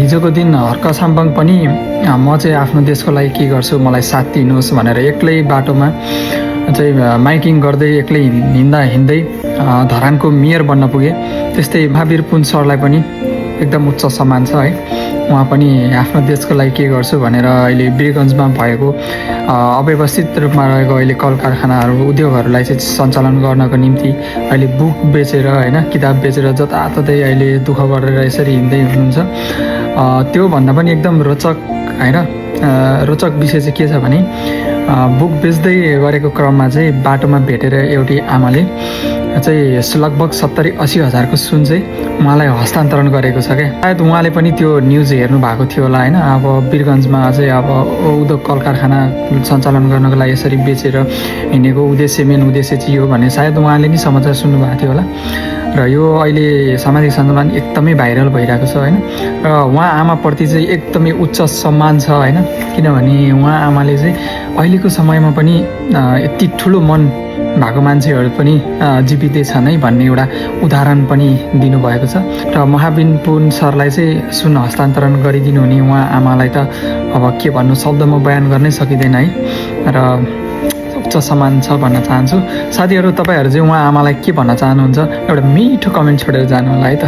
हिजोको दिन हर्क साम्बाङ पनि म चाहिँ आफ्नो देशको लागि के गर्छु मलाई साथ दिनुहोस् भनेर एक्लै बाटोमा चाहिँ माइकिङ गर्दै एक्लै हिँड्दै धरानको मेयर बन्न पुगे। त्यस्तै महावीर पुन सरलाई पनि एकदम उच्च सम्मान छ है। उहाँ पनि आफ्नो देशको लागि के गर्छु भनेर अहिले वीरगन्जमा भएको अव्यवस्थित रूपमा रहेको अहिले कल कारखानाहरू उद्योगहरूलाई चाहिँ सञ्चालन गर्नको निम्ति अहिले बुक बेचेर होइन किताब बेचेर जताततै अहिले दुःख गरेर यसरी हिँड्दै हुनुहुन्छ। त्योभन्दा पनि एकदम रोचक होइन रोचक विषय चाहिँ के छ भने बुक बेच्दै गरेको क्रममा चाहिँ बाटोमा भेटेर एउटी आमाले चाहिँ लगभग 70-80 हजारको सुन चाहिँ उहाँलाई हस्तान्तरण गरेको छ क्या। सायद उहाँले पनि त्यो न्युज हेर्नु भएको थियो होला होइन। अब वीरगन्जमा चाहिँ अब उद्योग कल कारखाना सञ्चालन गर्नको लागि यसरी बेचेर हिँडेको मेन उद्देश्य चाहिँ यो भने सायद उहाँले नि समाचार सुन्नुभएको थियो होला। र यो अहिले सामाजिक सञ्जालमा एकदमै भाइरल भइरहेको छ होइन। र उहाँ आमाप्रति चाहिँ एकदमै उच्च सम्मान छ होइन। किनभने उहाँ आमाले चाहिँ अहिलेको समयमा पनि यति ठुलो मन भएको मान्छेहरू पनि जीवितै छन् है भन्ने एउटा उदाहरण पनि दिनुभएको छ। र महावीर पुन सरलाई चाहिँ सुन हस्तान्तरण गरिदिनु हुने उहाँ आमालाई त अब के भन्नु शब्दमा बयान गर्नै सकिँदैन है। र उच्च सम्मान छ भन्न चाहन्छु। साथीहरू तपाईँहरू चाहिँ उहाँ आमालाई के भन्न चाहनुहुन्छ एउटा मिठो कमेन्ट छोडेर जानु होला है त।